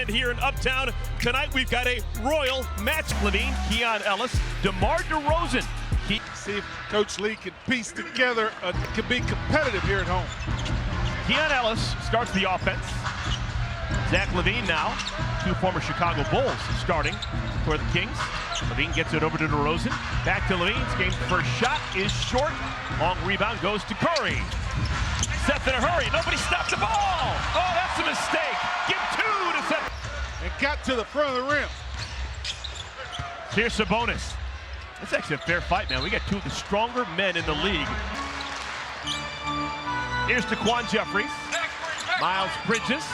celebrated here in Uptown. Tonight we've got a royal match. Levine, Keon Ellis, DeMar DeRozan. See if Coach Lee can piece together, can be competitive here at home. Keon Ellis starts the offense. Zach Levine now, two former Chicago Bulls starting for the Kings. Levine gets it over to DeRozan. Back to Levine's game's first shot is short. Long rebound goes to Curry. Seth in a hurry. Nobody stopped the ball. Oh, that's a mistake. Give two to Seth. And got to the front of the rim. Here's Sabonis. It's actually a fair fight, man. We got two of the stronger men in the league. Here's Daquan Jeffries. Miles Bridges.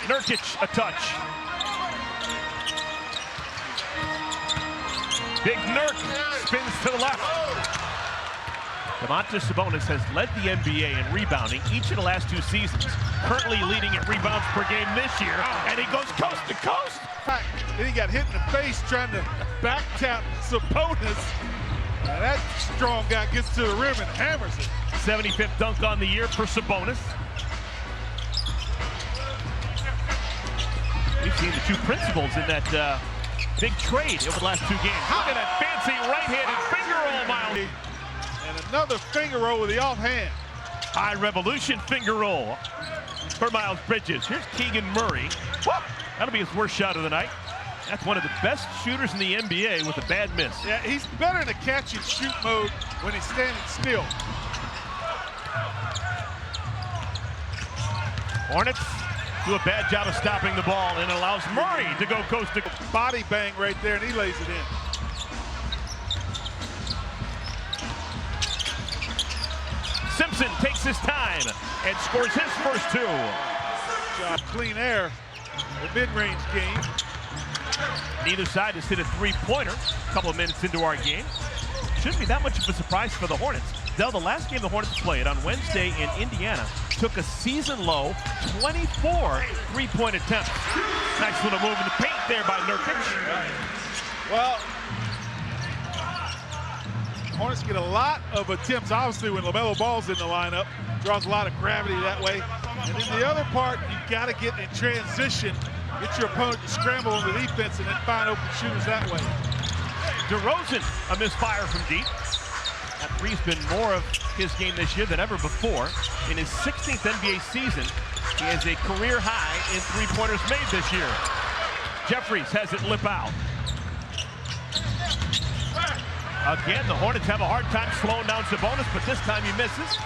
Nurkic, a touch. Big Nurk spins to the left. Domantas Sabonis has led the NBA in rebounding each of the last two seasons. Currently leading in rebounds per game this year, and he goes coast to coast. Then he got hit in the face trying to back tap Sabonis. Now that strong guy gets to the rim and hammers it. 75th dunk on the year for Sabonis. We've seen the two principals in that big trade over the last two games. Look at that fancy right-handed finger roll, Miles. And another finger roll with the offhand. High revolution finger roll for Miles Bridges. Here's Keegan Murray. Whoop! That'll be his worst shot of the night. That's one of the best shooters in the NBA with a bad miss. Yeah, he's better in a catch and shoot mode when he's standing still. Hornets do a bad job of stopping the ball, and it allows Murray to go coast to coast. Body bang right there, and he lays it in. Simpson takes his time and scores his first two. Clean air, the mid-range game. Neither side has hit a three-pointer a couple of minutes into our game. Shouldn't be that much of a surprise for the Hornets. Though the last game the Hornets played on Wednesday in Indiana took a season-low 24 three-point attempts. Nice little move in the paint there by Nurkic. Well, Hornets get a lot of attempts, obviously, when LaMelo Ball's in the lineup. Draws a lot of gravity that way. And then the other part, you got to get in transition, get your opponent to scramble on the defense, and then find open shooters that way. DeRozan, a misfire from deep. That three's been more of his game this year than ever before. In his 16th NBA season, he has a career high in three-pointers made this year. Jeffries has it lip out. Again, the Hornets have a hard time slowing down Sabonis, but this time he misses.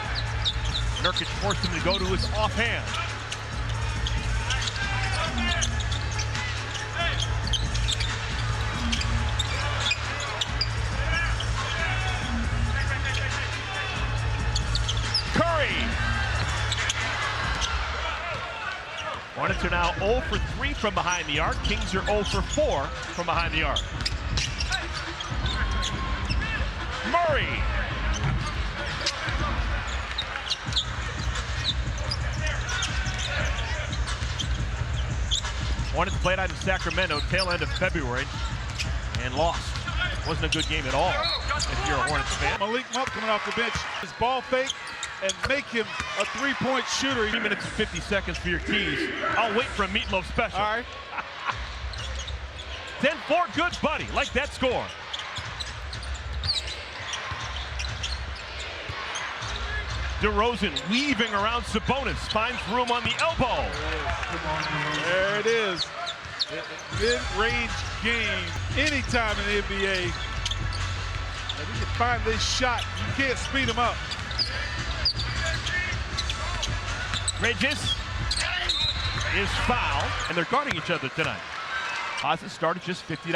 Nurkic forced him to go to his offhand. Curry. Hornets are now 0 for 3 from behind the arc. Kings are 0 for 4 from behind the arc. Murray. Hornets played out in Sacramento tail end of February and lost. Wasn't a good game at all if you're a Hornets fan. Malik Monk coming off the bench. His ball fake and make him a three-point shooter. 3 minutes and 50 seconds for your keys. I'll wait for a meatloaf special. All right. 10-4, good buddy. Like that score. DeRozan weaving around Sabonis, finds room on the elbow. There it is. Mid-range game, anytime in the NBA. If you can find this shot, you can't speed him up. Bridges is fouled, and they're guarding each other tonight. Deposit start at just $50.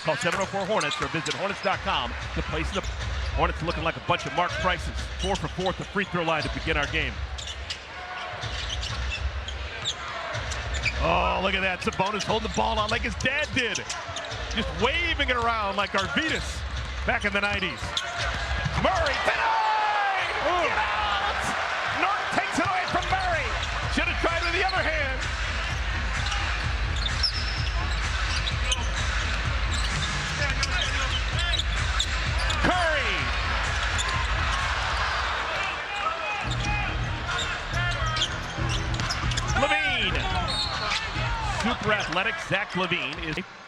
Call 704-HORNETS or visit Hornets.com to place the Hornets looking like a bunch of marked prices. 4 for 4 at the free throw line to begin our game. Oh, look at that. Sabonis holding the ball on like his dad did. Just waving it around like Arvidas back in the 90s. Murray, denied! Get out! Norton takes it away from Murray. Should have tried with the other hand. Curry. Levine. super athletic Zach Levine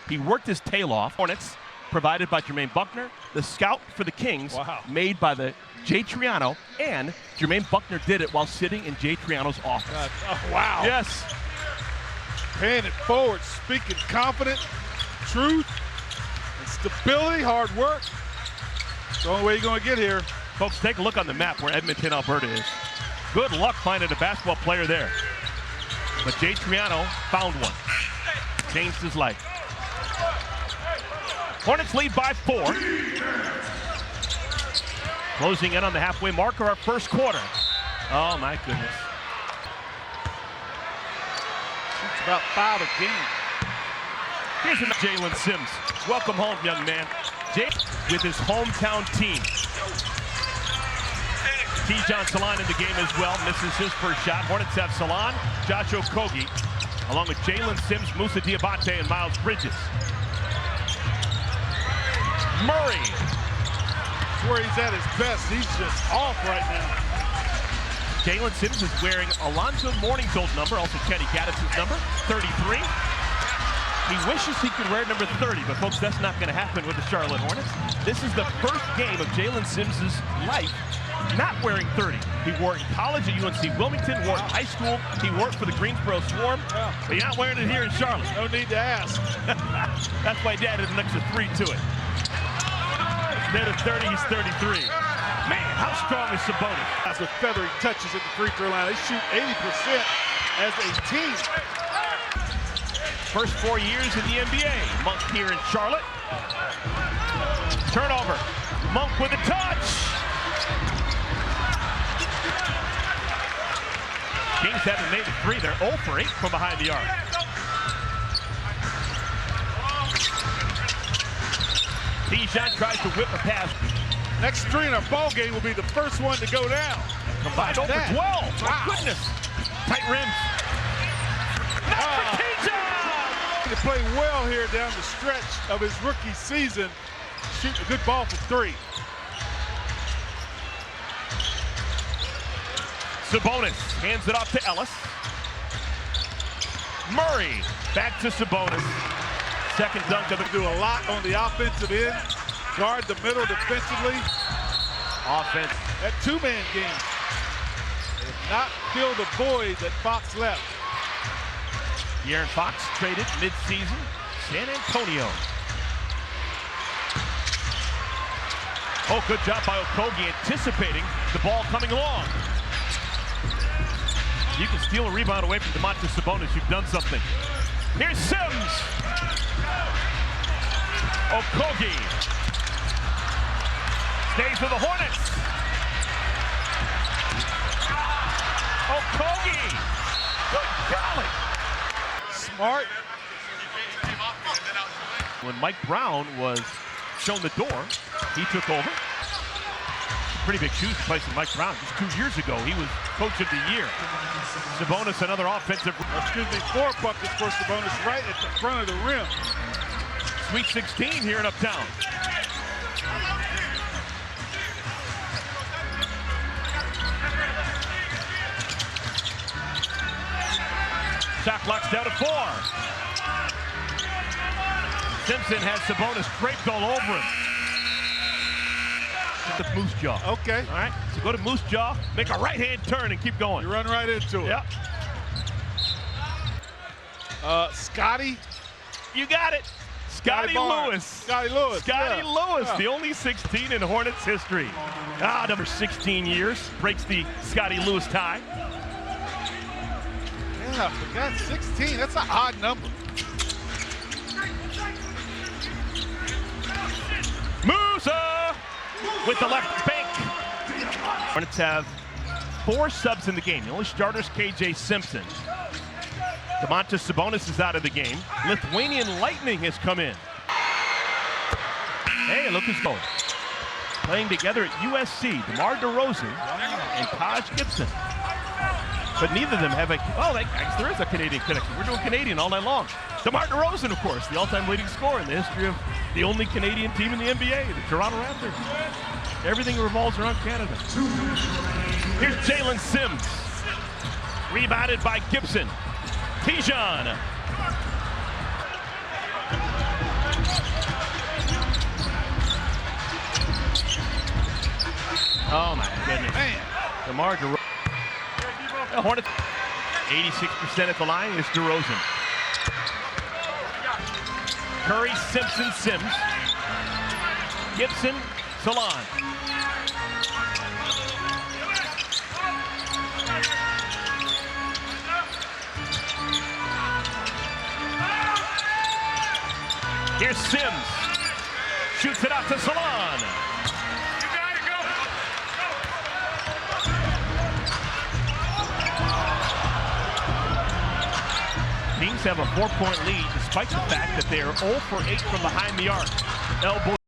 he worked his tail off. Hornets, provided by Jermaine Buckner. The scout for the Kings, made by the Jay Triano, and Jermaine Buckner did it while sitting in Jay Triano's office. Wow. Yes. Paying it forward, speaking confident, truth, and stability, hard work. It's the only way you're going to get here. Folks, take a look on the map where Edmonton, Alberta is. Good luck finding a basketball player there. But Jay Triano found one. Changed his life. Hornets lead by 4. Closing in on the halfway mark of our first quarter. Oh, my goodness. It's about 5 a game. Here's Jalen Sims. Welcome home, young man. Jay with his hometown team. Tijan Salon in the game as well. Misses his first shot. Hornets have Salon, Josh Okogie, along with Jalen Sims, Moussa Diabate, and Miles Bridges. Murray. That's where he's at his best. He's just off right now. Jalen Sims is wearing Alonzo Mourning's old number, also Kenny Gaddis' number, 33. He wishes he could wear number 30, but folks, that's not going to happen with the Charlotte Hornets. This is the first game of Jalen Sims' life not wearing 30. He wore it in college at UNC Wilmington, wore it in high school, he wore it for the Greensboro Swarm, but he's not wearing it here in Charlotte. No need to ask. That's why Dad added an extra 3 to it. Instead of 30, he's 33. Man, how strong is Sabonis? That's with feathery touches at the free throw line. They shoot 80% as a team. First 4 years in the NBA. Monk here in Charlotte. Turnover. Monk with a touch. Kings haven't made a 3. They're 0 for 8 from behind the arc. Tijan tries to whip a pass. Next 3 in our ball game will be the first one to go down. Combined over 12. My goodness. Tight rims. Not for Tijan! To play well here down the stretch of his rookie season. Shooting a good ball for 3. Sabonis hands it off to Ellis. Murray back to Sabonis. Second dunk of the do a lot on the offensive end. Guard the middle defensively. Offense. That 2-man game. They have not filled the void that Fox left. De'Aaron Fox traded mid-season. San Antonio. Oh, good job by Okogie anticipating the ball coming along. You can steal a rebound away from Domantas Sabonis. You've done something. Here's Sims. Okogie stays with the Hornets. Okogie. Good golly. Smart. When Mike Brown was shown the door, he took over. Pretty big shoes replacing Mike Brown. Just 2 years ago, he was coach of the year. Sabonis, another offensive. 4 buckets for Sabonis right at the front of the rim. Sweet 16 here in Uptown. Shot clock's down to 4. Simpson has Sabonis draped all over him. The Moose Jaw. Okay. All right, so go to Moose Jaw, make a right-hand turn and keep going. You run right into it. Yep. Scotty. You got it. Scotty Lewis. Scotty Lewis. Scotty Lewis, Yeah. the only 16 in Hornets history. Number 16 years, breaks the Scotty Lewis tie. Yeah, I forgot 16. That's an odd number. Musa with the left bank. Hornets have 4 subs in the game. The only starter's KJ Simpson. Domantas Sabonis is out of the game. Lithuanian Lightning has come in. Hey, look who's going. Playing together at USC, DeMar DeRozan and Taj Gibson. But neither of them have a, there is a Canadian connection. We're doing Canadian all night long. DeMar DeRozan, of course, the all-time leading scorer in the history of the only Canadian team in the NBA, the Toronto Raptors. Everything revolves around Canada. Here's Jalen Sims. Rebounded by Gibson. Tijan Oh my goodness. Man. DeMar DeRozan. The Hornets 86% at the line. Here's DeRozan. Curry, Simpson, Sims. Gibson, Salon. Here's Sims. Shoots it out to Salon. Kings have a 4-point lead despite the fact that they are 0 for 8 from behind the arc. Elbow